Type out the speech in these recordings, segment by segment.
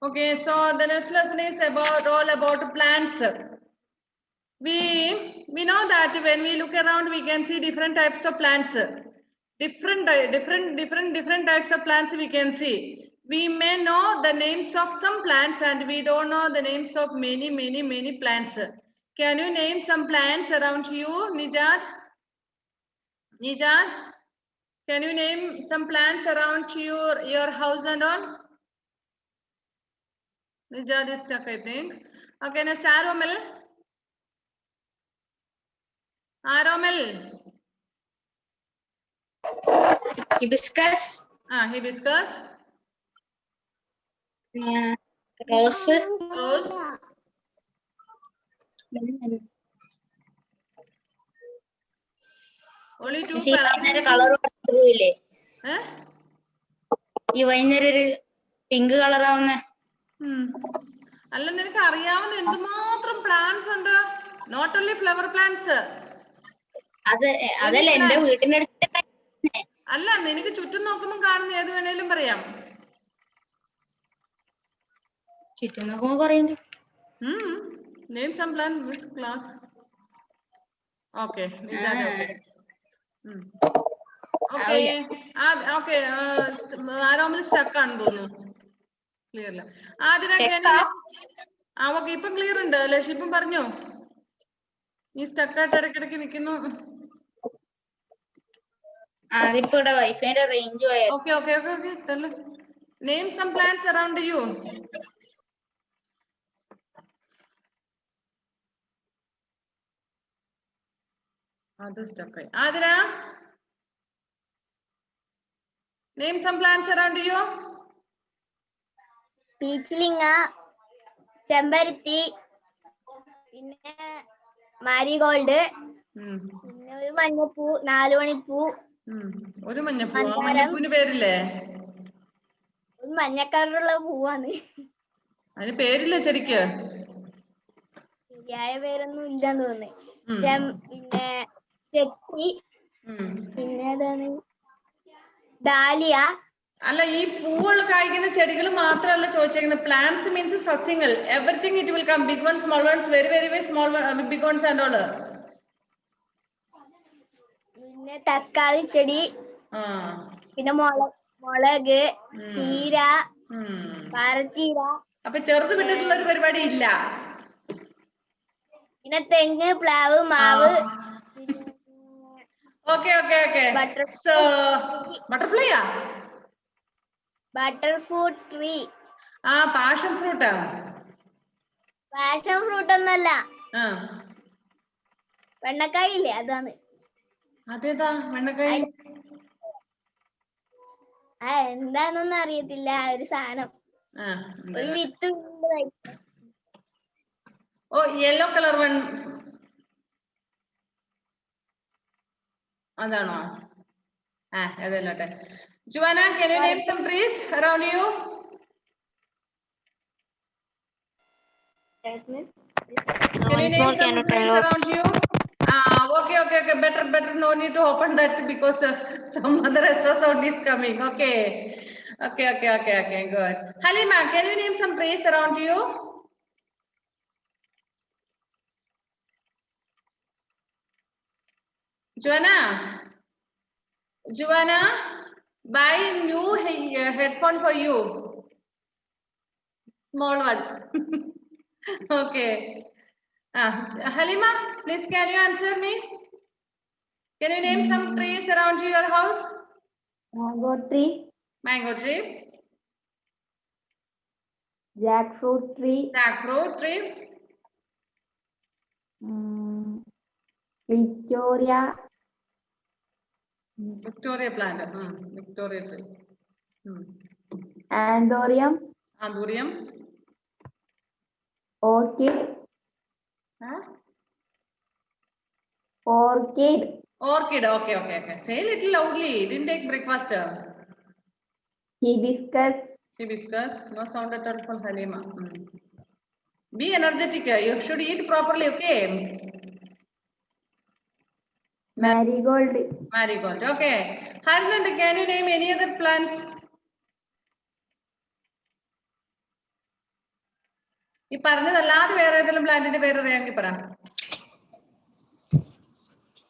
Okay, so the next lesson is all about plants. We know that when we look around, we can see different types of plants. Different types of plants we can see. We may know the names of some plants and we don't know the names of many plants. Can you name some plants around you, Nijat? Nijat, can you name some plants around your house and all? Nijat is stuck, I think. Okay, next Aromel. Aromel. Hibiscus. Hibiscus. Rose. Rose. Only two color. ഈ വൈകുന്നേരം ഒരു pink colour ആവുന്ന അല്ല നിനക്ക് അറിയാവുന്ന എന്തുമാത്രം plants ഉണ്ട് not only flower plants അതല്ല എന്റെ വീട്ടിനടുത്ത് അല്ല നിനക്ക് ചുറ്റും നോക്കുമ്പോൾ കാണുന്ന ഏത് വേണേലും പറയാം ചുറ്റും നോക്കുമ്പോ പറയുന്നുണ്ട് name some plant miss class okay okay okay ആരോമിൽ സ്റ്റക്ക് ആണെന്ന് തോന്നുന്നു ക്ലിയർ അല്ല ഓക്കെ ഇപ്പം ക്ലിയർ ഉണ്ട് ലക്ഷ്യം പറഞ്ഞോ നീ സ്റ്റക്കായിട്ട് ഇടയ്ക്കിടയ്ക്ക് നിൽക്കുന്നു അതിപ്പോ ഇവിടെ വൈഫൈന്റെ range okay name some plants around you അത് സ്റ്റക്കായി Athira name some plants around you പീച്ചിലിങ്ങ ചെമ്പരത്തി പിന്നെ മാരിഗോൾഡ് പിന്നെ ഒരു മഞ്ഞപ്പൂ 4 മണിപ്പൂ ഒരു മഞ്ഞപ്പൂ മഞ്ഞപ്പൂവിന് പേരില്ലേ ഒരു മഞ്ഞ കളറുള്ള പൂവാണ് അതിന് പേരില്ലേ ശരിക്ക് ശരിയായ പേരൊന്നും ഇല്ലെന്ന് തോന്നുന്നു പിന്നെ ചെത്തി പിന്നെ ഏതാണ് ഡാലിയ അല്ല ഈ പൂവുകൾ കായ്ക്കുന്ന ചെടികൾ മാത്രമല്ല ചോദിച്ചേക്കുന്നത് പ്ലാന്റ്സ് മീൻസ് സസ്യങ്ങൾ everything it will come big one small ones very small big ones and all പിന്നെ തക്കാളി ചെടി പിന്നെ മുളക് ചീര പാറച്ചീര അപ്പൊ ചെറുത് വിട്ടിട്ടുള്ള ഒരു പരിപാടി ഇല്ല പിന്നെ തെങ്ങ് പ്ലാവ് മാവ് ഓക്കെ ബട്ടർഫ്ലൈയാ ബട്ടർ ഫ്രൂട്ട് ട്രീ പാഷൻ ഫ്രൂട്ടാ പാഷൻ ഫ്രൂട്ട് ഒന്നല്ല വെണ്ണക്കായ ഇല്ലേ അതാണ് അതേതാ വെണ്ണക്കായ എന്താണെന്നൊന്നും അറിയത്തില്ല ഒരു സാധനം ഒരു വിത്ത് ഓ യെല്ലോ കളർ വൺ അതാണോ ഏതല്ലോട്ടെ Juana can you name some trees around you can you name some trees around you okay better no need to open that because some other extra sound is coming okay good Halima can you name some trees around you Joanna, buy new headphone for you. Small one. Okay. Halima, please can you answer me? Can you name some trees around your house? Mango tree. Jackfruit tree. Victoria plant. Victoria tree. Andorium. Orchid. Okay. Say a little loudly. Didn't take breakfast. Hibiscus. No sound at all for Halima. Be energetic. You should eat properly, okay? Marigold. Okay. Harnand, can you name any other plants? ഈ പറഞ്ഞതല്ലാതെ വേറെ ഏതെങ്കിലും പ്ലാന്റിന്റെ പേര് അറിയാമെങ്കിൽ പറ.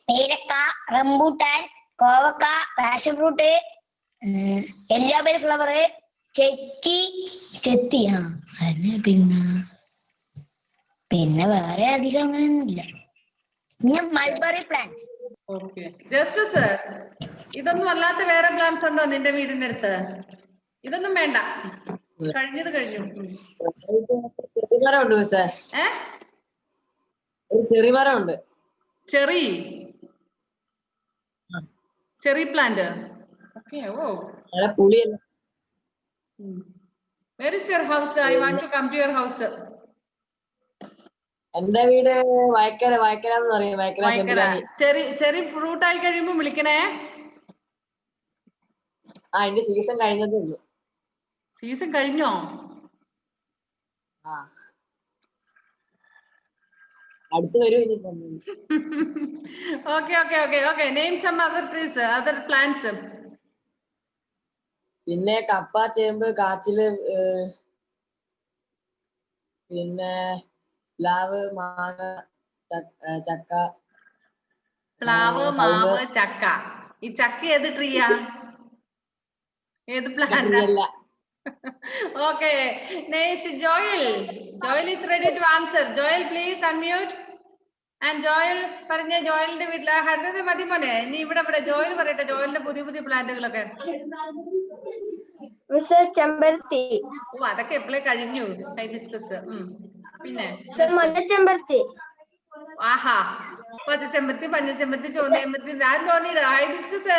പേരക്ക, rambutan, കോവക്ക, passion fruit, എല്ലാബെറി flower, ചെത്തി. പിന്നെ വേറെ അധികം അങ്ങനെയൊന്നുമില്ല. പിന്നെ മൾബറി പ്ലാന്റ്. ഓക്കെ ജസ്റ്റിസ്, ഇതൊന്നും അല്ലാത്ത വേറെ പ്ലാന്റ്സ് ഉണ്ടോ നിന്റെ വീടിന്റെ അടുത്ത്? ഇതൊന്നും വേണ്ട, കഴിഞ്ഞത് കഴിഞ്ഞു. ചെറിമരമുണ്ട് മിസ്സേ. ഒരു ചെറിമരമുണ്ട്. Cherry plant. ഓക്കെ. ഓ, പുളിയല്ല. where is your house? I want to come to your house. എന്റെ വീട് വയക്കരാന്ന് പറയും. ചെറി ഫ്രൂട്ട് ആയി കഴിയുമ്പോ വിളിക്കണേ. എന്റെ സീസൺ കഴിഞ്ഞതേ ഉള്ളൂ. സീസൺ കഴിഞ്ഞോ? അടുത്ത് വരും. Okay. Name some other trees, other plants. പിന്നെ കപ്പ, ചേമ്പ്, കാച്ചില്, പിന്നെ പ്ലാവ്, മാങ്ങ, ചക്ക. പ്ലാവ്, മാവ്, ചക്ക. ഈ ചക്ക ഏത് ട്രീയാ? ഏത് plant? Okay. Next, Joel. Joel is ready to answer. Joel, please unmute. And Joel പറഞ്ഞ ജോയലിന്റെ വീട്ടില് ഹരിത മതി മോനെ. നീ ഇവിടെ ജോയൽ പറയട്ടെ ജോയലിന്റെ പുതിയ പ്ലാന്റുകളൊക്കെ. ചെമ്പരത്തി. ഓ, അതൊക്കെ എപ്പോഴേ കഴിഞ്ഞു. ഹൈബിസ്കസ്. പിന്നെ മഞ്ഞച്ചെമ്പരത്തി. ആഹാ, പച്ചച്ചെമ്പരത്തി, പഞ്ഞച്ചെമ്പരത്തി, ചുവന്ന ചെമ്പരത്തി. ഞാൻ തോന്നിയില്ല ഹൈബിസ്കസ്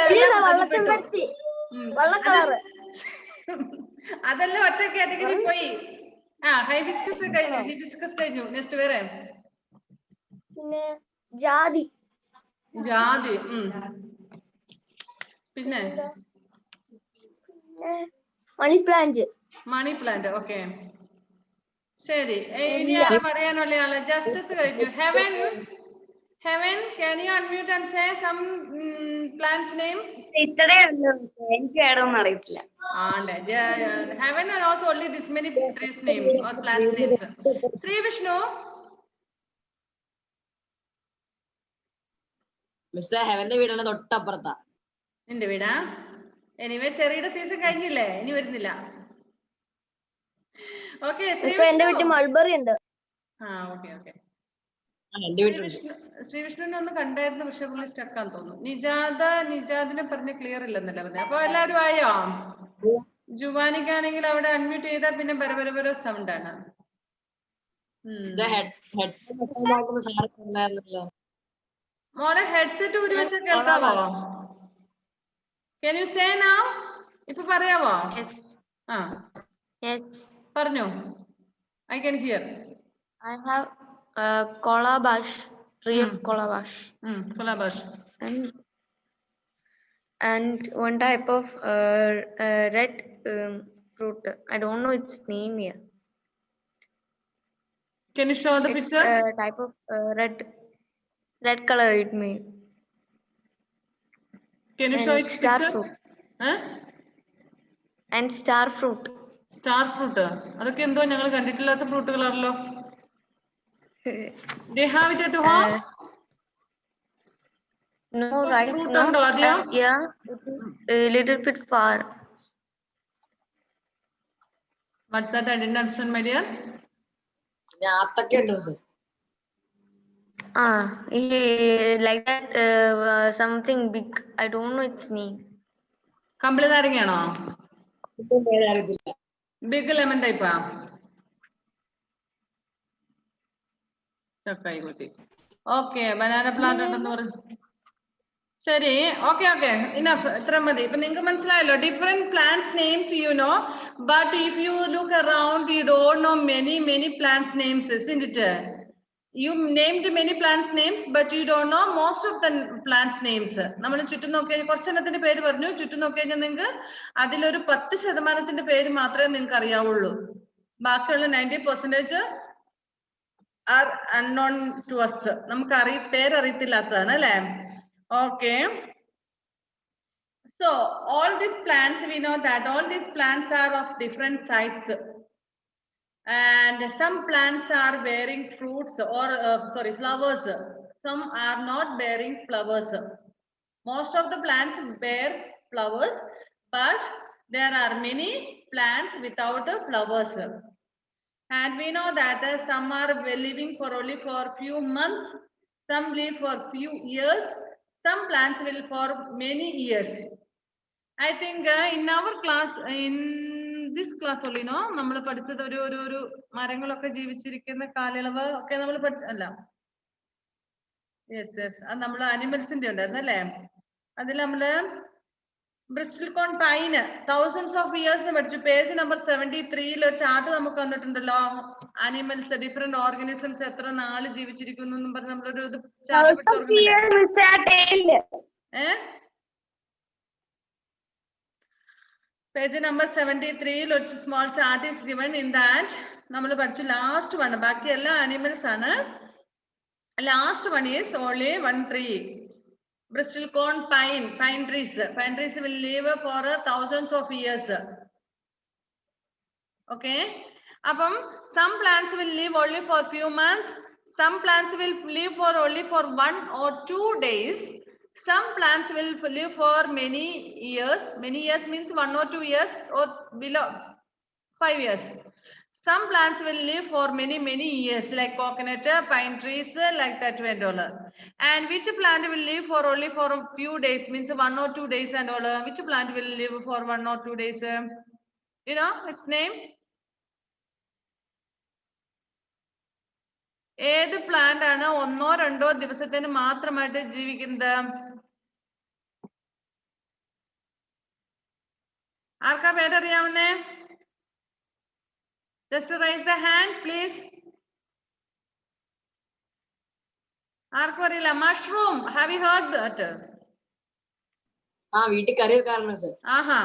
അതെല്ലാം ഒറ്റ കാറ്റഗറി പോയി. ഹൈബിസ്കസ് കഴിഞ്ഞു. ഹിബിസ്കസ് കഴിഞ്ഞു. നെക്സ്റ്റ് വേറെ. പിന്നെ ജാതി. പിന്നെ മണി പ്ലാന്റ്. ഓക്കെ, ശരി. ഇനി ആരാ പറയാനുള്ള ആള്? ജസ്റ്റിസ് കഴിഞ്ഞു. Heaven, can you unmute and say some plants name? ഇത്രേ ഉള്ളൂ, എനിക്ക് വേണമെന്ന് അറിയത്തില്ല. Heaven knows only this many trees name or plants names. Sri Vishnu. മിസ്സേ, ഹെവന്റെ വീടാണ് തൊട്ടപ്പുറത്താ. നിന്റെ വീടാ? എനിവേ ചെറിയുടെ സീസൺ കഴിഞ്ഞില്ലേ, ഇനി വരുന്നില്ല. ഓക്കെ, എന്റെ വീട്ടിൽ മൾബറി ഉണ്ട്. ഓക്കെ. ശ്രീ വിഷ്ണുവിനെ ഒന്ന് കണ്ടായിരുന്നു, പക്ഷെ പുള്ളി സ്റ്റക്കാന്ന് തോന്നുന്നു. നിജാദിനെ പറഞ്ഞ ക്ലിയർ ഇല്ലെന്നല്ല പറഞ്ഞത്. അപ്പൊ എല്ലാരും ആയോ? ജുവാനിക്കാണെങ്കിൽ അവിടെ അൺമ്യൂട്ട് ചെയ്താൽ പിന്നെ ബരബര സൗണ്ട് ആണ്. മോളെ ഹെഡ്സെറ്റ് ഊരി വെച്ച കേൾക്കാവോ? Can you say now? ഇപ്പൊ പറയാവോ? പറഞ്ഞോ. I can hear. I have calabash, tree of calabash. Calabash. And one type of red fruit. I don't know its name here. Can you show the picture? Type of red color it may. Can you show its star picture? Fruit. And star fruit. അതൊക്കെ എന്തോ ഞങ്ങൾ കണ്ടിട്ടില്ലാത്ത ഫ്രൂട്ടുകളാണല്ലോ. Do you have it at home? No, right now. Yeah, a little bit far. What's that? I didn't understand, my dear. ഞാത്തൊക്കെ ഉണ്ട് മിസ്സേ. Like that, something big. I don't know its name. കമ്പിളി നാരങ്ങയാണോ? അറിയത്തില്ല. Big lemon ടൈപ്പാ? ചക്കായിക്കോട്ടെ. Okay, banana plant ഉണ്ടെന്ന് പറഞ്ഞു. ശരി, ഓക്കെ. ഇനഫ്, ഇത്ര മതി. ഇപ്പൊ നിങ്ങൾക്ക് മനസ്സിലായല്ലോ. Different plants names you know, but if you look around you don't know many plants names, isn't it? You named many plants names, but you don't know most of the plants names. നമ്മൾ ചുറ്റും നോക്കി കുറച്ചെണ്ണത്തിന്റെ പേര് പറഞ്ഞു. ചുറ്റും നോക്കി കഴിഞ്ഞാൽ നിങ്ങൾക്ക് അതിലൊരു 10% പേര് മാത്രമേ നിങ്ങൾക്ക് അറിയാവുള്ളൂ. ബാക്കിയുള്ള 90% are unknown to us. നമുക്ക് പേരറിയത്തില്ലാത്തതാണ് അല്ലേ? Okay. So all these plants, we know that all these plants are of different size. And some plants are bearing fruits or flowers. Some are not bearing flowers. Most of the plants bear flowers, but there are many plants without flowers. And we know that some are living for only for few months, some live for few years, some plants will for many years. I think in our class, in this class only, no, നമ്മൾ പഠിച്ചത് ഒരു മരങ്ങളൊക്കെ ജീവിച്ചിരിക്കുന്ന കാലയളവ് ഒക്കെ നമ്മൾ പഠിച്ചല്ല. Yes yes, അത് നമ്മൾ അനിമൽസിന്റെ ഉണ്ടായിരുന്നു അല്ലേ? അതിൽ നമ്മള് ബ്രിസ്റ്റിൽ കോൺ പൈന് തൗസൻഡ്സ് ഓഫ് ഇയേഴ്സ് പഠിച്ചു. പേജ് നമ്പർ 73 ഒരു ചാർട്ട് നമുക്ക് വന്നിട്ടുണ്ടല്ലോ. അനിമൽസ്, ഡിഫറെന്റ് ഓർഗാനിസംസ് എത്ര നാള് ജീവിച്ചിരിക്കുന്നു എന്നും പറഞ്ഞ് നമ്മളൊരു ചാർട്ട് പഠിച്ചു. Page number 73 ഒരു small chart is given. In that നമ്മൾ പഠിച്ചു last one. ബാക്കി എല്ലാ animals ആണ്. Last one is only one tree. Bristol cone pine trees. Pine trees will live for thousands of years. Okay. അപ്പം some plants will live only for few months. Some plants will live for only for 1 or 2 days. Some plants will live for many years. Many years means 1 or 2 years or below 5 years. Some plants will live for many years, like coconut, pine trees, like that and all. And which plant will live for only for a few days, means 1 or 2 days and all. Which plant will live for 1 or 2 days? You know its name? ഏത് plant ആണ് 1 or 2 ദിവസത്തിന് മാത്രമായിട്ട് ജീവിക്കുന്നത്? ആർക്കാ പേരറിയാവുന്നേ? Just raise the hand, please. ആർക്കും അറിയില്ല? Mushroom. Have you heard that? വീട്ടിൽ കറി വെക്കാറുണ്ട് sir. Aaha,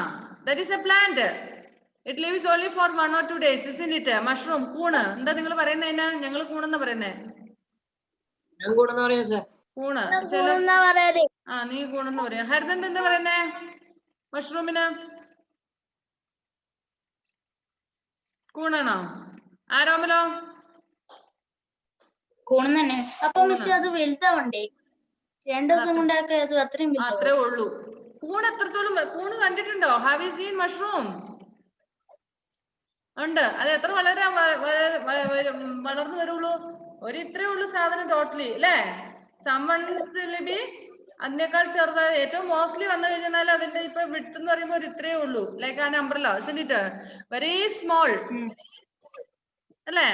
that is a plant. It lives only for 1 or 2 days, isn't it? Mushroom, കൂണ്. എന്താ നിങ്ങൾ പറയുന്നതിന്? ഞങ്ങൾ കൂണെന്ന് പറയുന്നേ. ഞാൻ കൂടെന്ന് പറയാം സർ. കൂണ്. നീ കൂണെന്ന് പറയാം. ഹരിതന്ത് എന്താ പറയുന്നേ മഷ്റൂമിന്? കൂണാണോ? ആരോമലോ? കൂണ് തന്നെ. അപ്പൊ മിസ് അത് വലുതാവണ്ടേ? 2 ദിവസം കൊണ്ടൊക്കെ അത് അത്രയും അത്രേ ഉള്ളൂ. കൂണ് എത്രത്തോളം? കൂണ് കണ്ടിട്ടുണ്ടോ? Have you seen mushroom? ഉണ്ട്. അത് എത്ര വളരെ വളർന്നു വരുള്ളൂ? ഒരു ഇത്രേ ഉള്ളൂ സാധനം ടോട്ടലി അല്ലേ? സമ്മൺസ് അതിനേക്കാൾ ചെറുതായി ഏറ്റവും മോസ്റ്റ്ലി വന്നു കഴിഞ്ഞാൽ അതിന്റെ ഇപ്പൊ വിട്ട് എന്ന് പറയുമ്പോൾ ഒരു ഇത്രേ ഉള്ളൂ, like an umbrella, isn't it? Very small അല്ലേ?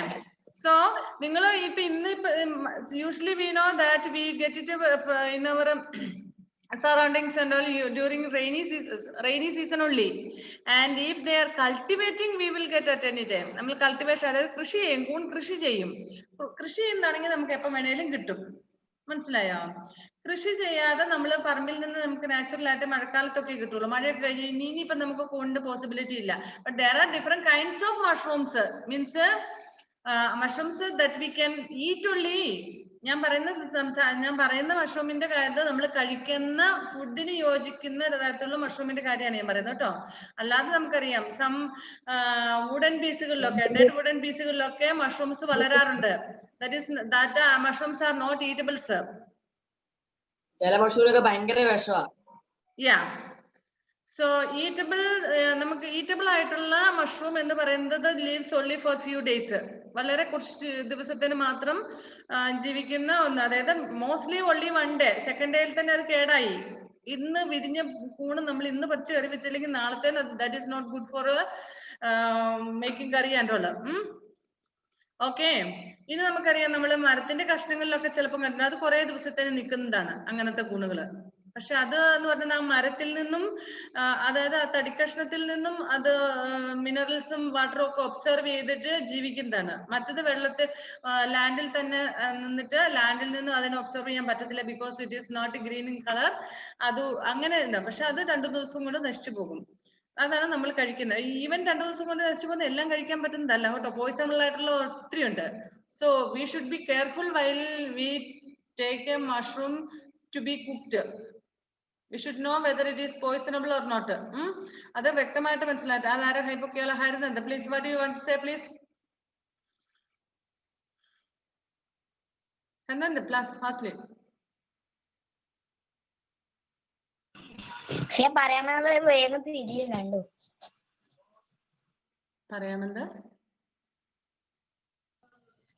സോ നിങ്ങൾ ഇപ്പൊ ഇന്ന് usually we know that we get it in our surroundings and all during rainy season only, and if they are cultivating we will get at any time. നമ്മൾ cultivation, അതായത് കൃഷി ചെയ്യും, കൂൺ കൃഷി ചെയ്യും. കൃഷി ചെയ്യുന്നതാണെങ്കിൽ നമുക്ക് എപ്പോൾ വേണേലും കിട്ടും. മനസ്സിലായോ? കൃഷി ചെയ്യാതെ നമ്മൾ പറമ്പിൽ നിന്ന് നമുക്ക് നാച്ചുറൽ ആയിട്ട് മഴക്കാലത്തൊക്കെ കിട്ടുള്ളൂ. മഴയൊക്കെ കഴിഞ്ഞ് ഇനിയിപ്പോ നമുക്ക് കൂണിന്റെ പോസിബിലിറ്റി ഇല്ല. But there are different kinds of mushrooms, means mushrooms that we can eat only. ഞാൻ പറയുന്ന മഷ്റൂമിന്റെ കാര്യത്തിൽ നമ്മൾ കഴിക്കുന്ന ഫുഡിന് യോജിക്കുന്ന തരത്തിലുള്ള മഷ്റൂമിന്റെ കാര്യമാണ് ഞാൻ പറയുന്നത് കേട്ടോ. അല്ലാതെ നമുക്കറിയാം സം വുഡൻ പീസുകളിലൊക്കെ, ഡെഡ് വുഡൻ പീസുകളിലൊക്കെ മഷ്റൂംസ് വളരാറുണ്ട്. that mushrooms are not eatable, sir. ചില മഷ്റൂമൊക്കെ ഭയങ്കര വിഷമാണ്. Yeah. So eatable, നമുക്ക് ഈറ്റബിൾ ആയിട്ടുള്ള മഷ്റൂം എന്ന് പറയുന്നത് lives only for few days. വളരെ കുറച്ച് ദിവസത്തിന് മാത്രം ജീവിക്കുന്ന ഒന്ന്. അതായത് മോസ്റ്റ്ലി only 1 day. സെക്കൻഡ് ഡേയിൽ തന്നെ അത് കേടായി. ഇന്ന് വിരിഞ്ഞ കൂണ് നമ്മൾ ഇന്ന് പറിച്ച് കറി വെച്ചില്ലെങ്കിൽ നാളത്തേന് that is not good for making curry and all. Okay. ഇനി നമുക്കറിയാം നമ്മൾ മരത്തിന്റെ കഷ്ണങ്ങളിലൊക്കെ ചിലപ്പോൾ കണ്ടിട്ടുണ്ട്, അത് കുറെ ദിവസത്തേന് നിൽക്കുന്നതാണ് അങ്ങനത്തെ കൂണുകള്. പക്ഷെ അത് എന്ന് പറഞ്ഞാൽ ആ മരത്തിൽ നിന്നും, അതായത് ആ തടിക്കഷ്ണത്തിൽ നിന്നും അത് മിനറൽസും വാട്ടറും ഒക്കെ ഒബ്സർവ് ചെയ്തിട്ട് ജീവിക്കുന്നതാണ്. മറ്റത് വെള്ളത്തിൽ ലാൻഡിൽ തന്നെ നിന്നിട്ട് ലാൻഡിൽ നിന്നും അതിനെ ഒബ്സർവ് ചെയ്യാൻ പറ്റത്തില്ല, because it is not green in colour. അത് അങ്ങനെ ഉണ്ട്. പക്ഷെ അത് 2 ദിവസം കൊണ്ട് നശിച്ചു പോകും. അതാണ് നമ്മൾ കഴിക്കുന്നത്. ഈവൻ 2 ദിവസം കൊണ്ട് നശിച്ചു പോകുന്ന എല്ലാം കഴിക്കാൻ പറ്റുന്നതല്ല കേട്ടോ, പോയിസണബിൾ ആയിട്ടുള്ള ഒത്തിരി ഉണ്ട്. So we should be careful while we take a mushroom to be cooked. We should know whether it is poisonable or not. അത് വ്യക്തമായിട്ട് മനസ്സിലായിട്ട്. അതാരെ ഹൈപ്പോക്കിയാൽ ഹരിതന്ത്, please, what do you want to say, please? And then the plus fastly. പക്ഷെ പറയാമെന്നത് വേഗം തിരിയുന്നുണ്ടോ? പറയാമെന്ത്?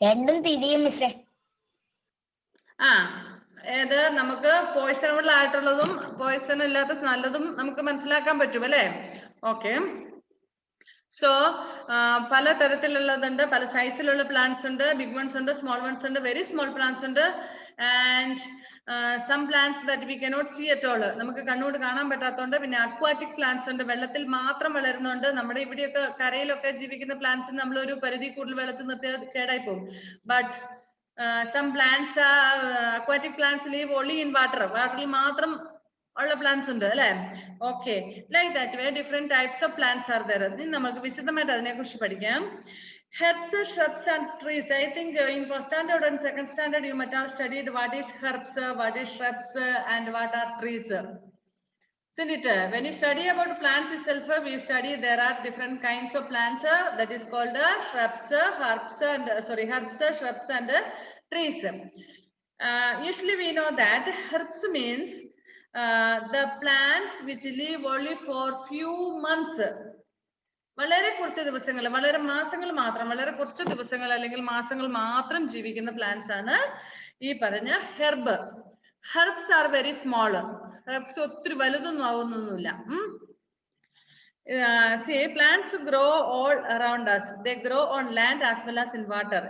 രണ്ടും തിരിയും മിസ്സേ. ഏത് നമുക്ക് പോയിസണബിൾ ആയിട്ടുള്ളതും പോയിസൺ ഇല്ലാത്ത നല്ലതും നമുക്ക് മനസ്സിലാക്കാൻ പറ്റും അല്ലേ? ഓക്കെ. സോ പല തരത്തിലുള്ളതുണ്ട്, പല സൈസിലുള്ള പ്ലാന്റ്സ് ഉണ്ട്, ബിഗ് വൺസ് ഉണ്ട്, സ്മോൾ വൺസ് ഉണ്ട്, വെരി സ്മോൾ പ്ലാന്റ്സ് ഉണ്ട്, and some plants that we cannot see at all, നമുക്ക് കണ്ണോട് കാണാൻ പറ്റാത്തതുണ്ട്. പിന്നെ അക്വാറ്റിക് പ്ലാന്റ്സ് ഉണ്ട്, വെള്ളത്തിൽ മാത്രം വളരുന്നുണ്ട്. നമ്മുടെ ഇവിടെയൊക്കെ കരയിലൊക്കെ ജീവിക്കുന്ന പ്ലാന്റ്സ് നമ്മൾ ഒരു പരിധി കൂടുതൽ വെള്ളത്തിൽ നിർത്തിയാൽ കേടായി പോകും. But some plants are aquatic plants live only in water. വാട്ടറിൽ മാത്രം ഉള്ള പ്ലാന്റ്സ് ഉണ്ട് അല്ലേ? Okay. Like that way different types of plants are there. ഇനി നമുക്ക് വിശദമായിട്ട് അതിനെ കുറിച്ച് പഠിക്കാം. Herbs, shrubs and trees. I think in first standard and second standard you might have studied what is herbs, what is shrubs and what are trees. Isn't it? When you study about plants itself, we study there are different kinds of plants that is called shrubs, herbs and herbs, shrubs and trees. Usually we know that herbs means the plants which live only for few months. വളരെ കുറച്ച് ദിവസങ്ങൾ, വളരെ മാസങ്ങൾ മാത്രം, വളരെ കുറച്ച് ദിവസങ്ങൾ അല്ലെങ്കിൽ മാസങ്ങൾ മാത്രം ജീവിക്കുന്ന പ്ലാന്റ്സ് ആണ് ഈ പറഞ്ഞ herb. Herbs are very small. Herbs ഒത്തിരി വലുതൊന്നും ആവുന്നൊന്നുമില്ല. See, plants grow all around us. They grow on land as well as in water.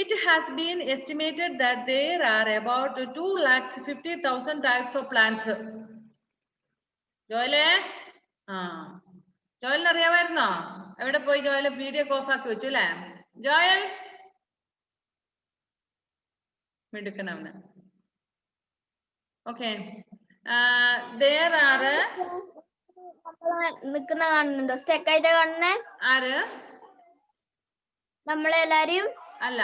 It has been estimated that there are about 250,000 types of plants. ജോയലേ, ജോയലിന് അറിയാമായിരുന്നോ? എവിടെ പോയി Joel? Video of ആക്കി വെച്ചു അല്ലേ? Joel മിടുക്കനവന്. Okay. there are നിക്കുന്ന കാണുന്നുണ്ടോ? സ്റ്റെക്ക് ആയിട്ട് കാണുന്നേ ആര്? നമ്മളെല്ലാരും അല്ല,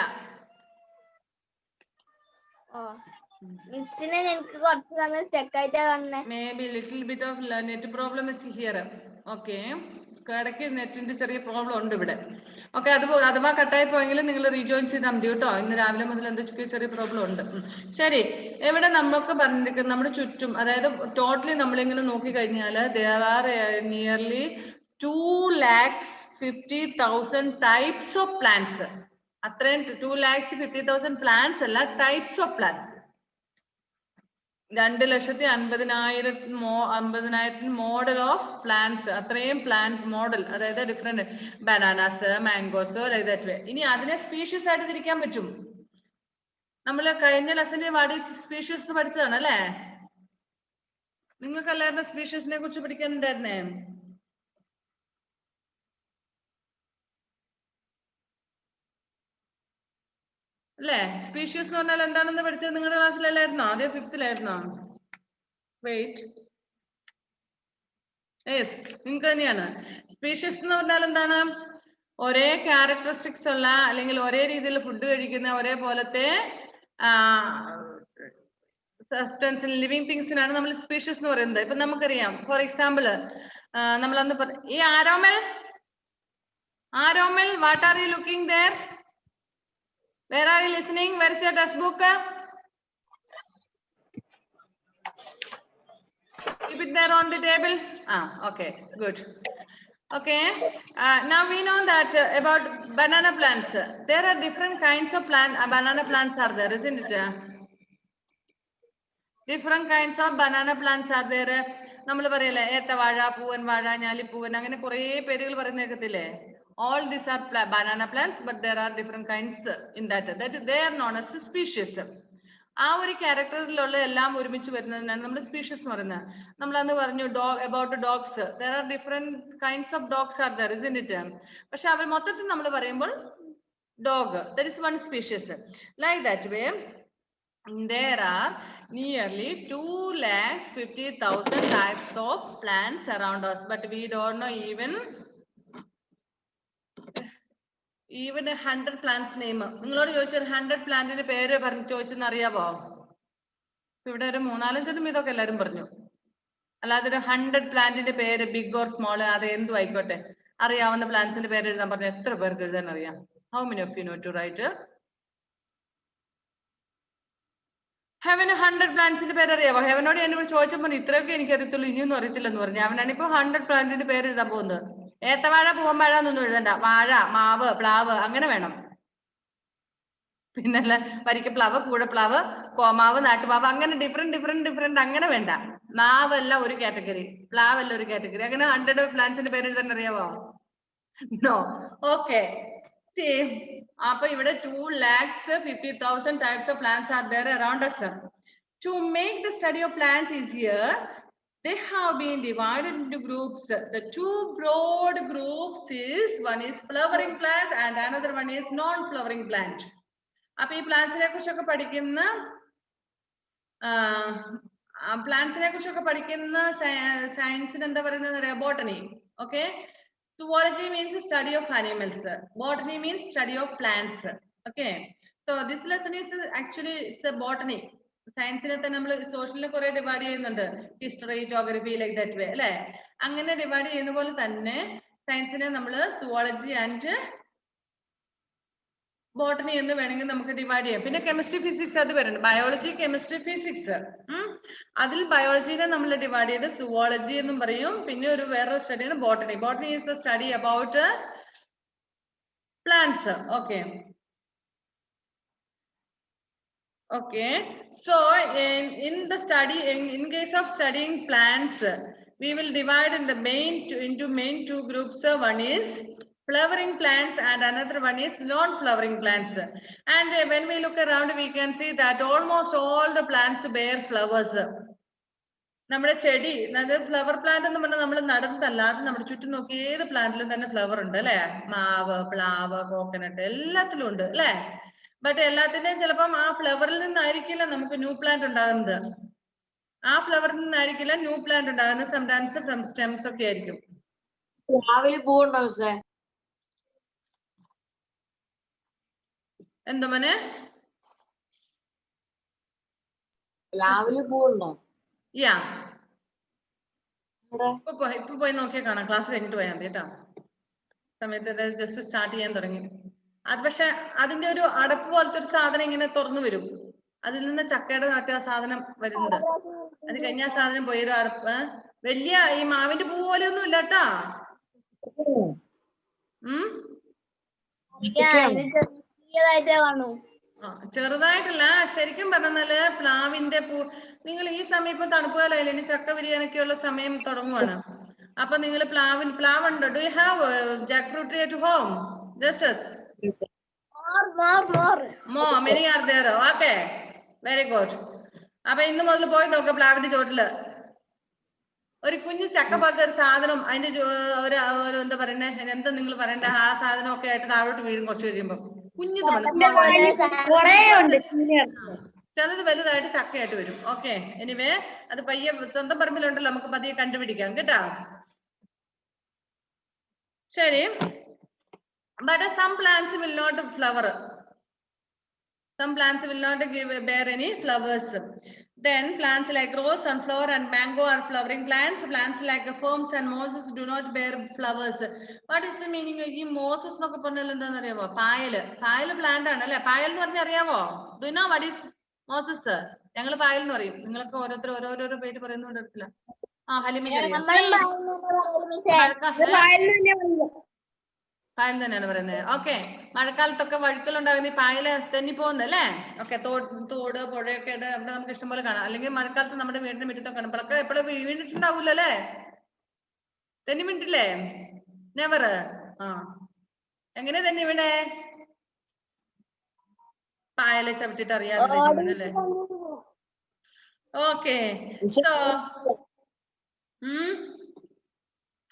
മിസ്സിനെ എനിക്ക് കുറച്ച് സമയം സ്റ്റെക്ക് ആയിട്ടാ കാണുന്നേ. maybe little bit of net problem is here. Okay. ഇടയ്ക്ക് നെറ്റിന്റെ ചെറിയ പ്രോബ്ലം ഉണ്ട് ഇവിടെ. ഓക്കെ. അതുപോലെ അഥവാ കട്ടായി പോയെങ്കിൽ നിങ്ങൾ റീജോയിൻ ചെയ്താൽ മതി കേട്ടോ. ഇന്ന് രാവിലെ മുതൽ എന്തൊക്കെ ചെറിയ പ്രോബ്ലം ഉണ്ട്. ശരി. ഇവിടെ നമുക്ക് പറഞ്ഞിരിക്കുന്നത് നമ്മുടെ ചുറ്റും, അതായത് ടോട്ടലി നമ്മളിങ്ങനെ നോക്കി കഴിഞ്ഞാൽ there are nearly 250,000 types of plants. അത്രയും 250,000 plants അല്ല, types of plants. 2,50,000 model of plants. അത്രയും പ്ലാന്റ്സ് മോഡൽ, അതായത് different bananas, mangoes, like that way. ഇനി അതിനെ സ്പീഷീസ് ആയിട്ട് തിരിക്കാൻ പറ്റും. നമ്മൾ കഴിഞ്ഞ ലെസണിൽ വാട്ട് ഈസ് സ്പീഷീസ് എന്ന് പഠിച്ചതാണ് അല്ലേ? നിങ്ങൾക്ക് എല്ലാവരുടെ സ്പീഷീസിനെ കുറിച്ച് പഠിക്കാനുണ്ടായിരുന്നേ? അല്ലേ? സ്പീഷീസ് എന്ന് പറഞ്ഞാൽ എന്താണെന്ന് പഠിച്ചത് നിങ്ങളുടെ ക്ലാസ്സിലല്ലായിരുന്നോ? അതേ ഫിഫ്തിലായിരുന്നോ? വെയിറ്റ്, യെസ്, നിങ്ങൾക്ക് തന്നെയാണ്. സ്പീഷീസ് എന്ന് പറഞ്ഞാൽ എന്താണ്? ഒരേ ക്യാരക്ടറിസ്റ്റിക്സ് ഉള്ള അല്ലെങ്കിൽ ഒരേ രീതിയിൽ ഫുഡ് കഴിക്കുന്ന ഒരേപോലത്തെ സബ്സ്റ്റൻസ് ലിവിങ് തിങ്സിനാണ് നമ്മൾ സ്പീഷീസ് എന്ന് പറയുന്നത്. ഇപ്പൊ നമുക്കറിയാം, ഫോർ എക്സാമ്പിൾ നമ്മൾ അന്ന് ഈ Aromal, what are you looking there? Where are you listening? Where is your textbook? Keep it there on the table. Okay, good. Okay. Now we know that about banana plants. There are different kinds of banana plants are there, isn't it? Different kinds of banana plants are there. നമ്മൾ പറയല്ലേ ഏത്തവാഴ, പൂവൻ വാഴ, ഞാലിപ്പൂവൻ, അങ്ങനെ കുറെ പേരുകൾ പറയുന്ന കേൾക്കത്തില്ലേ? All these are banana plants, but there are different kinds in that they are known as species. ആ ഒരു ക്യാരക്ടറിലുള്ള എല്ലാം ഒരുമിച്ച് വരുന്നതിനാണ് നമ്മൾ സ്പീഷീസ് എന്ന് പറയുന്നത്. നമ്മൾ അന്ന് പറഞ്ഞു about dogs. There are different kinds of dogs are there, isn't it? പക്ഷെ അവർ മൊത്തത്തിൽ നമ്മൾ പറയുമ്പോൾ dog, that is one species. Like that way there are nearly 250,000 types of plants around us, but we don't know even 100 plants name. നിങ്ങളോട് ചോദിച്ചൊരു 100 പ്ലാന്റിന്റെ പേര് പറഞ്ഞു ചോദിച്ചെന്ന് അറിയാവോ? ഇവിടെ ഒരു 3-4 ഇതൊക്കെ എല്ലാവരും പറഞ്ഞു. അല്ലാതെ ഒരു 100 പ്ലാന്റിന്റെ പേര്, ബിഗ് ഓർ സ്മോൾ, അത് എന്തും ആയിക്കോട്ടെ, അറിയാവുന്ന പ്ലാന്റ്സിന്റെ പേര് എഴുതാൻ പറഞ്ഞു എത്ര പേർക്ക് എഴുതാൻ അറിയാം? How many of you know to write? ഹെവന് 100 പ്ലാന്റ്സിന്റെ പേര് അറിയാവോ? ഹെവനോട് ഞാൻ ഇവിടെ ചോദിച്ചപ്പോൾ ഇത്രയൊക്കെ എനിക്ക് അറിയത്തുള്ളൂ, ഇനിയൊന്നും അറിയത്തില്ലെന്ന് പറഞ്ഞു. അവനാണ് ഇപ്പൊ 100 പ്ലാന്റിന്റെ പേര് എഴുതാൻ പോകുന്നത്. ഏത്തവാഴ, പൂവൻവാഴ എന്നൊന്നും എഴുതണ്ട. വാഴ, മാവ്, പ്ലാവ് അങ്ങനെ വേണം. പിന്നല്ല വരിക്കപ്ലാവ്, കൂഴപ്ലാവ്, കോമാവ്, നാട്ടുമാവ് അങ്ങനെ ഡിഫറെന്റ് അങ്ങനെ വേണ്ട. മാവെല്ലാം ഒരു കാറ്റഗറി, പ്ലാവെല്ലാം ഒരു കാറ്റഗറി. അങ്ങനെ 100 പ്ലാന്റ്സിന്റെ പേര് എഴുതാൻ അറിയാവോ? നോ. ഓക്കെ. അപ്പൊ ഇവിടെ 2,50,000 types of plants are there around us. To make the study of plants easier, they have been divided into groups. The two broad groups is one is flowering plant and another one is non-flowering plant. അപ്പൊ ഈ പ്ലാന്റ്സിനെ കുറിച്ചൊക്കെ പഠിക്കുന്ന സയൻസിന് എന്താ പറയുന്നത് അറിയാം? Botany. Okay. Zoology means study of animals. Botany means study of plants. Okay. So this lesson is actually it's a botany. സയൻസിനെ തന്നെ നമ്മൾ സോഷ്യലിനെ കുറെ ഡിവൈഡ് ചെയ്യുന്നുണ്ട്. History, geography, like that way അല്ലെ? അങ്ങനെ ഡിവൈഡ് ചെയ്യുന്ന പോലെ തന്നെ സയൻസിനെ നമ്മൾ സുവോളജി ആൻഡ് ബോട്ടണി എന്ന് വേണമെങ്കിൽ നമുക്ക് ഡിവൈഡ് ചെയ്യാം. പിന്നെ കെമിസ്ട്രി, ഫിസിക്സ് അത് വരുന്നുണ്ട്. Biology, chemistry, physics. അതിൽ ബയോളജിനെ നമ്മൾ ഡിവൈഡ് ചെയ്ത് സുവോളജി എന്നും പറയും. പിന്നെ ഒരു വേറൊരു സ്റ്റഡിയാണ് botany. Botany is the study about plants. Okay. Okay, so in the study, in case of studying plants, we will divide in the into main two groups. One is flowering plants and another one is non-flowering plants. And when we look around, we can see that almost all the plants bear flowers. നമ്മുടെ ചെടി, അതായത് flower plant എന്ന് പറഞ്ഞാൽ നമ്മൾ നടന്നതല്ലാതെ നമ്മുടെ ചുറ്റും നോക്കി ഏത് പ്ലാന്റിലും തന്നെ ഫ്ലവർ ഉണ്ട് അല്ലെ? മാവ്, പ്ലാവ്, കോക്കനട്ട് എല്ലാത്തിലും ഉണ്ട് അല്ലെ? ബട്ട് എല്ലാത്തിന്റെയും ചിലപ്പം ആ ഫ്ലവറിൽ നിന്നായിരിക്കില്ല നമുക്ക് ന്യൂ പ്ലാന്റ് ഉണ്ടാകുന്നത്. ആ ഫ്ലവറിൽ നിന്നായിരിക്കില്ല ന്യൂ പ്ലാന്റ് ഉണ്ടാകുന്നത്. സംടൈംസ് ഫ്രം സ്റ്റെംസ് ഒക്കെ ആയിരിക്കും. പ്ലാവിൽ പൂവുണ്ടാവും സർ? എന്താ മോനെ? പ്ലാവിൽ പൂവുണ്ടോ? യാ, ഇപ്പൊ പോയി നോക്കിയാൽ കാണാം. ക്ലാസ് കഴിഞ്ഞിട്ട് പോയാൽ മതി കേട്ടോ. സമയത്ത് ജസ്റ്റ് സ്റ്റാർട്ട് ചെയ്യാൻ തുടങ്ങി. അത് പക്ഷെ അതിന്റെ ഒരു അടപ്പ് പോലത്തെ ഒരു സാധനം ഇങ്ങനെ തുറന്നു വരും. അതിൽ നിന്ന് ചക്കയുടെ നാട്ടിൽ ആ സാധനം വരുന്നുണ്ട്. അത് കഴിഞ്ഞ ആ സാധനം പോയി ഒരു അടപ്പ്. വലിയ ഈ മാവിന്റെ പൂ പോലെ ഒന്നും ഇല്ല കേട്ടാ. ചെറുതായിട്ടല്ല, ശരിക്കും പറഞ്ഞാല് പ്ലാവിന്റെ പൂ. നിങ്ങൾ ഈ സമയം ഇപ്പൊ തണുപ്പ് കാലമായില്ലേ, ഇനി ചക്ക വിരിയാനൊക്കെയുള്ള സമയം തുടങ്ങുവാണ്. അപ്പൊ നിങ്ങൾ പ്ലാവുണ്ടോ? Do you have jackfruit tree at home? Justice? More. Many are there. Okay. Very good. അപ്പൊ ഇന്ന് മുതൽ പോയി നോക്കാം പ്ലാവിന്റെ ചോട്ടില് ഒരു കുഞ്ഞു ചക്ക പോലത്തെ ഒരു സാധനം. അതിന്റെ ഒരു എന്താ പറയണ്ടേ, എന്താ നിങ്ങൾ പറയണ്ടേ, ആ സാധനം ഒക്കെ ആയിട്ട് താഴോട്ട് വീഴും കുറച്ച് കഴിയുമ്പോ. കുഞ്ഞത് ചിലത് വലുതായിട്ട് ചക്കയായിട്ട് വരും. ഓക്കെ. എനിവേ അത് പയ്യെ സ്വന്തം പറമ്പിലുണ്ടല്ലോ, നമുക്ക് പതിയെ കണ്ടുപിടിക്കാം കേട്ടാ. ശരി. But some plants will not flower. Some plants will not bear any flowers. Then plants like rose, sunflower and mango are flowering plants. Plants like ferns and mosses do not bear flowers. What is the meaning? ഈ mosses എന്നൊക്കെ പറഞ്ഞാൽ എന്താണെന്ന് അറിയാമോ? പായല് plant ആണ് അല്ലെ? പായൽ എന്ന് പറഞ്ഞാൽ അറിയാമോ? Do you know what is mosses? ഞങ്ങൾ പായൽ എന്ന് പറയും. നിങ്ങളൊക്കെ ഓരോരുത്തർ ഓരോരോ പേര് പറയുന്നുണ്ട് അറിയത്തില്ല. പായൽ തന്നെയാണ് പറയുന്നത്. ഓക്കെ. മഴക്കാലത്തൊക്കെ വഴുക്കലുണ്ടാകുന്ന ഈ പായല് തെന്നി പോകുന്നത് അല്ലേ? ഓക്കെ. തോട് പുഴയൊക്കെ അവിടെ നമുക്ക് ഇഷ്ടംപോലെ കാണാം. അല്ലെങ്കിൽ മഴക്കാലത്ത് നമ്മുടെ വീടിന്റെ മുറ്റത്തൊക്കെ കാണാം. ഇപ്പോഴൊക്കെ എപ്പോഴും വീണിട്ടുണ്ടാവൂല്ലോ അല്ലേ? തെന്നി വീണിട്ടില്ലേ? നെവർ. എങ്ങനെ തെന്നി വീണേ? പായലെ ചവിട്ടിട്ട് അറിയാതെ. ഓക്കെ. സോ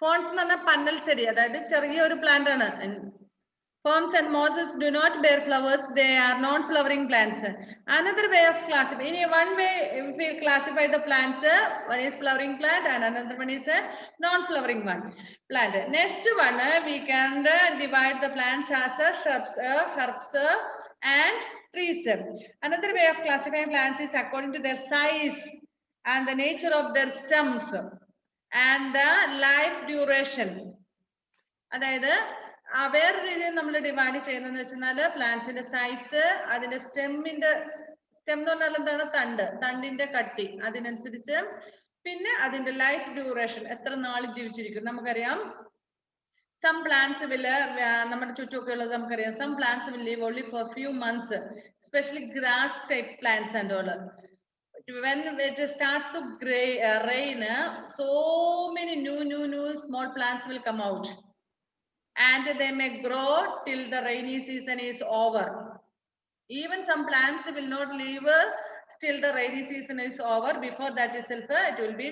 ഫോൺസ് എന്ന് പറഞ്ഞാൽ പന്നൽ ചെടി, അതായത് ചെറിയ ഒരു പ്ലാന്റ് ആണ്. Ferns and mosses do not bear flowers. They are non-flowering plants. Another way of classifying, in one way if we classify the plants, one is flowering plant and another one is a non-flowering plant. Next one, we can divide the plants as shrubs, herbs and trees. Another way of classifying plants is according to their size and the nature of their stems and the life duration. അതായത് വേറെ രീതിയിൽ നമ്മൾ divide ചെയ്യുന്നതെന്ന് വെച്ചാൽ പ്ലാന്റ്സിന്റെ size, അതിന്റെ stem എന്ന് പറഞ്ഞാൽ എന്താണ്? തണ്ട്, തണ്ടിന്റെ കട്ടി, അതിനനുസരിച്ച് പിന്നെ അതിന്റെ ലൈഫ് ഡ്യൂറേഷൻ, എത്ര നാൾ ജീവിച്ചിരിക്കും. നമുക്കറിയാം some plants will നമ്മുടെ ചുറ്റുമൊക്കെ ഉള്ളത് നമുക്കറിയാം. some plants will live only for few months, especially grass type plants and all. When it starts to rain, so many new small plants will come out and they may grow till the rainy season is over. Even some plants will not live till the rainy season is over. Before that itself it will be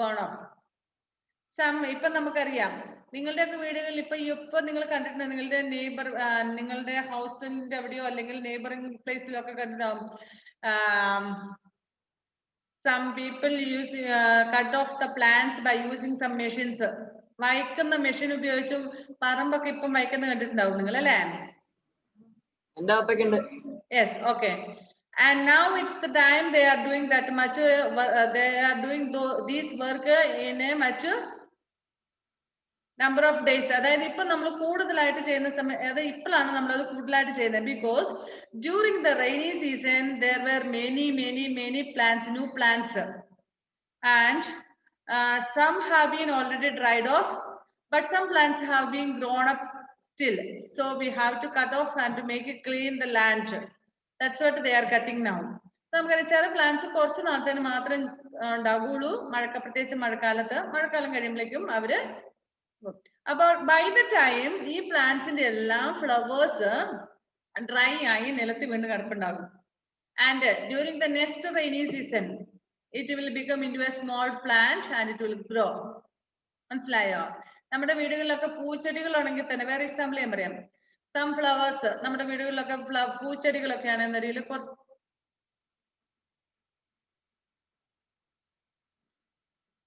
gone off. some ഇപ്പൊ നമുക്കറിയാം നിങ്ങളുടെയൊക്കെ വീടുകളിൽ ഇപ്പൊ നിങ്ങൾ കണ്ടിട്ടുണ്ട്, നിങ്ങളുടെ neighbour, നിങ്ങളുടെ ഹൗസിന്റെ എവിടെയോ അല്ലെങ്കിൽ നെയ്ബറിംഗ് പ്ലേസിലൊക്കെ കണ്ടിട്ടുണ്ടാവും. some people use cut off the plants by using some machines. വൈക്കുന്ന മെഷീൻ ഉപയോഗിച്ച് പറമ്പൊക്കെ ഇപ്പം വൈക്കുന്ന കണ്ടിട്ടുണ്ടാവും നിങ്ങൾ അല്ലേ? എന്റെ അപ്പക്കുണ്ട്. Yes, okay. And now it's the time they are doing that much. They are doing this work in a much number of days. അതായത് ഇപ്പൊ നമ്മൾ കൂടുതലായിട്ട് ചെയ്യുന്ന സമയം, അതായത് ഇപ്പോഴാണ് നമ്മൾ അത് കൂടുതലായിട്ട് ചെയ്യുന്നത്. because during the rainy season there were many plants, new plants, and some have been already dried off, but some plants have been grown up still. So we have to cut off and to make it clean the land. That's what they are cutting now. നമുക്കറിയാം ചില plants കുറച്ച് നാളത്തേന് മാത്രം ഉണ്ടാവുള്ളൂ. പ്രത്യേകിച്ച് മഴക്കാലം കഴിയുമ്പോഴേക്കും അവര്. അപ്പൊ ബൈ ദ ടൈം ഈ പ്ലാന്റ്സിന്റെ എല്ലാം ഫ്ലവേഴ്സ് ഡ്രൈ ആയി നിലത്ത് വീണ് കിടപ്പുണ്ടാകും. And during the next rainy season it will become into a small plant and it will grow. മനസ്സിലായോ? നമ്മുടെ വീടുകളിലൊക്കെ പൂച്ചെടികൾ ഉണ്ടെങ്കിൽ തന്നെ, വേറെ എക്സാമ്പിൾ ഞാൻ പറയാം. സം ഫ്ലവേഴ്സ് നമ്മുടെ വീടുകളിലൊക്കെ പൂച്ചെടികളൊക്കെ ആണെന്നറിയില്ല,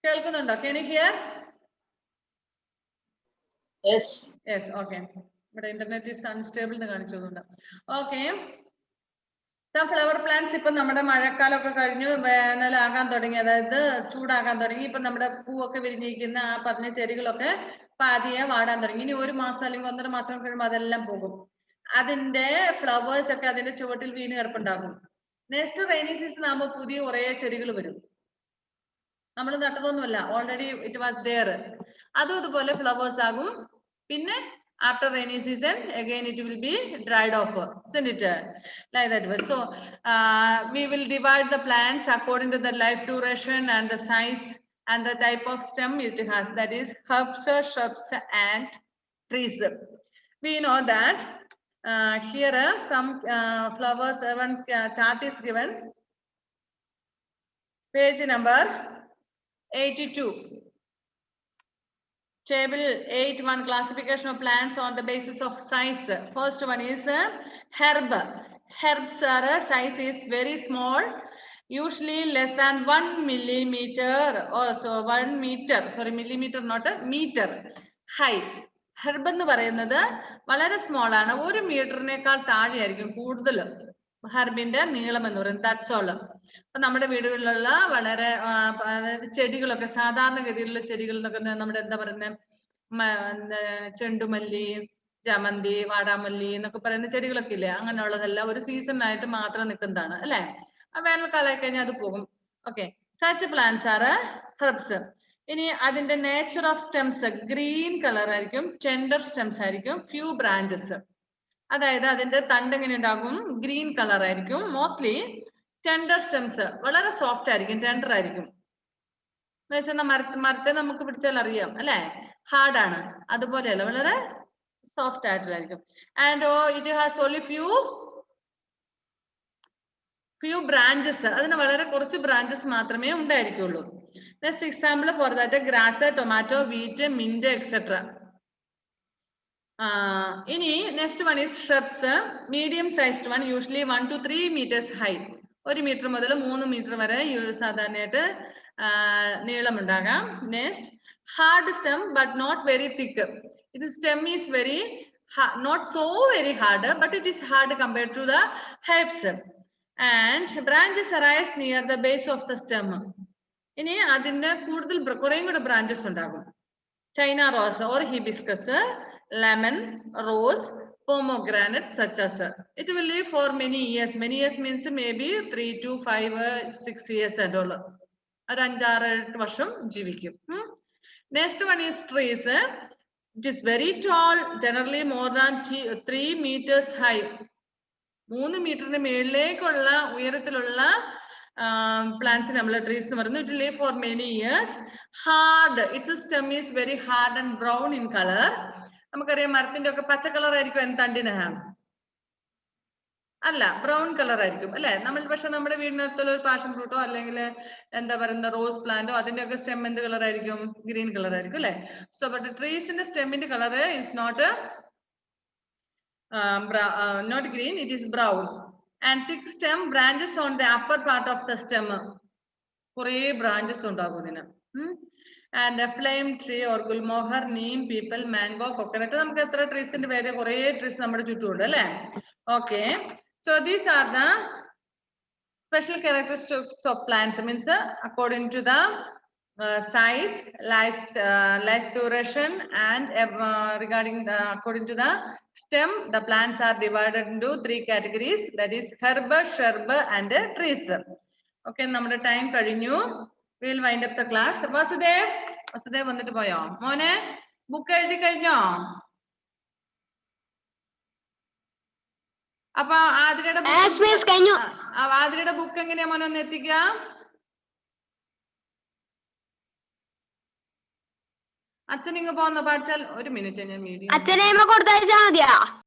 കേൾക്കുന്നുണ്ടോ? Can you hear? Yes. Yes, okay. ഇവിടെ ഇന്റർനെറ്റ് is unstable എന്ന് കാണിച്ചതുകൊണ്ട്. Okay. Some flower plants ഇപ്പൊ നമ്മുടെ മഴക്കാലമൊക്കെ കഴിഞ്ഞു, വേനലാകാൻ തുടങ്ങി, അതായത് ചൂടാകാൻ തുടങ്ങി. ഇപ്പൊ നമ്മുടെ പൂവൊക്കെ വിരിഞ്ഞിരിക്കുന്ന ആ പറഞ്ഞ ചെടികളൊക്കെ പാതിയെ വാടാൻ തുടങ്ങി. ഇനി ഒരു മാസം അല്ലെങ്കിൽ 1.5 മാസം കഴിയുമ്പോൾ അതെല്ലാം പോകും. അതിന്റെ ഫ്ലവേഴ്സ് ഒക്കെ അതിന്റെ ചുവട്ടിൽ വീണ് കിടപ്പുണ്ടാകും. നെക്സ്റ്റ് റെയിനി സീസൺ ആകുമ്പോൾ പുതിയ കുറെ ചെടികൾ വരും. നമ്മൾ നട്ടതൊന്നുമല്ല, ഓൾറെഡി ഇറ്റ് വാസ് ദെയർ. അതും ഇതുപോലെ ഫ്ലവേഴ്സ് ആകും. പിന്നെ after rainy season again it will be dried off, isn't it? Like that way. So we will divide the plants according to the life duration and the size and the type of stem it has, that is herbs, shrubs and trees. We know that here some flowers, one chart is given, page number 82. Table 8.1, classification of plants on the basis of size. First one is herb. Herbs are size is very small, usually less than 1 millimeter, also 1 meter, sorry, millimeter not a meter high. Herb എന്ന് പറയുന്നത് വളരെ small ആണ്, 1 മീറ്ററിനേക്കാൾ താഴെയായിരിക്കും കൂടുതൽ ഹെർബിന്റെ നീളം എന്ന് പറയുന്നത്. That's all. അപ്പൊ നമ്മുടെ വീടുകളിലുള്ള വളരെ അതായത് ചെടികളൊക്കെ, സാധാരണഗതിയിലുള്ള ചെടികൾ എന്നൊക്കെ നമ്മുടെ എന്താ പറയുന്നത്, ചെണ്ടുമല്ലി, ജമന്തി, വാടാമല്ലി എന്നൊക്കെ പറയുന്ന ചെടികളൊക്കെ ഇല്ലേ, അങ്ങനെയുള്ളതെല്ലാം ഒരു സീസണായിട്ട് മാത്രം നിൽക്കുന്നതാണ് അല്ലെ. വേനൽക്കാലമായി കഴിഞ്ഞാൽ അത് പോകും. Okay, such plants R herbs. ഇനി അതിന്റെ nature of stems green colour ആയിരിക്കും, ടെൻഡർ സ്റ്റെംസ് ആയിരിക്കും, ഫ്യൂ ബ്രാഞ്ചസ്. അതായത് അതിന്റെ തണ്ട് എങ്ങനെ ഉണ്ടാകും, ഗ്രീൻ കളർ ആയിരിക്കും. മോസ്റ്റ്ലി ടെൻഡർ സ്റ്റെംസ് വളരെ സോഫ്റ്റ് ആയിരിക്കും, ടെൻഡർ ആയിരിക്കും. എന്ന് വെച്ചാൽ മരത്തെ നമുക്ക് പിടിച്ചാൽ അറിയാം അല്ലെ, ഹാർഡ് ആണ്. അതുപോലെയല്ല, വളരെ സോഫ്റ്റ് ആയിട്ടുള്ളതായിരിക്കും. And it has only few branches. അതിന് വളരെ കുറച്ച് ബ്രാഞ്ചസ് മാത്രമേ ഉണ്ടായിരിക്കുള്ളൂ. Next example for that grass, tomato, wheat, mint etcetera. ഇനി next one is shrubs, medium sized one, usually 1 to 3 meters high. 1 metre മുതൽ 3 മീറ്റർ വരെ സാധാരണയായിട്ട് നീളമുണ്ടാകാം. Next hard stem but not very thick. ഇത് stem is very not so very hard, but it is hard compared to the herbs. And branches arise near the base of the stem. ഇനി അതിന്റെ കൂടുതൽ കുറേയും കൂടെ branches ഉണ്ടാകും. China rose or hibiscus, lemon, rose, pomegranate such as it will live for many years. Many years means maybe 3 to 5 6 years and all. ഒരു 5-6 വർഷം ജീവിക്കും. Next one is trees. It is very tall, generally more than 3 meters high. 3 മീറ്ററിന് മേളിലേക്കുള്ള ഉയരത്തിലുള്ള plants നമ്മൾ trees എന്ന് പറയുന്നു. It will live for many years. Hard, its stem is very hard and brown in color. നമുക്കറിയാം മരത്തിന്റെ ഒക്കെ പച്ച colour ആയിരിക്കും തണ്ടിന്, അല്ല ബ്രൗൺ കളർ ആയിരിക്കും അല്ലെ. നമ്മൾ പക്ഷെ നമ്മുടെ വീടിനടുത്തുള്ള ഒരു പാഷൻ ഫ്രൂട്ടോ അല്ലെങ്കിൽ എന്താ പറയുന്ന റോസ് പ്ലാന്റോ അതിന്റെ ഒക്കെ സ്റ്റെം എന്ത് കളർ ആയിരിക്കും? ഗ്രീൻ കളർ ആയിരിക്കും അല്ലെ. സോ ബട്ട് ട്രീസിന്റെ സ്റ്റെമ്മിന്റെ colour is not green, it is brown. And thick stem branches on the upper part of the stem. കുറേ branches ഉണ്ടാകും ഇതിന്. And a flame tree or gulmohar, neem, people, mango, coconut. നമുക്ക് എത്ര ട്രീസിന്റെ പേര്? കുറേ trees നമ്മുടെ ചുറ്റുമുണ്ട് അല്ലെ. Okay, so these are the special characteristics of plants. Means according to the size, life duration, and regarding the according to the stem, the plants are divided into 3 categories, that is herb, shrub, and trees. Okay, നമ്മുടെ time കഴിഞ്ഞു. We will wind up the class. Vasudev വന്നിട്ട് പോയോ? മോനെ book എഴുതി കഴിഞ്ഞോ? അപ്പൊ ആതിരയുടെ book എങ്ങനെയാ മോനെ ഒന്ന് എത്തിക്കുക? അച്ഛൻ ഇങ്ങ് പോന്നോ? പഠിച്ചാൽ ഒരു മിനിറ്റ് ഞാൻ മീഡിയം അച്ഛനെ കൊടുത്തയച്ചാ മതിയാ?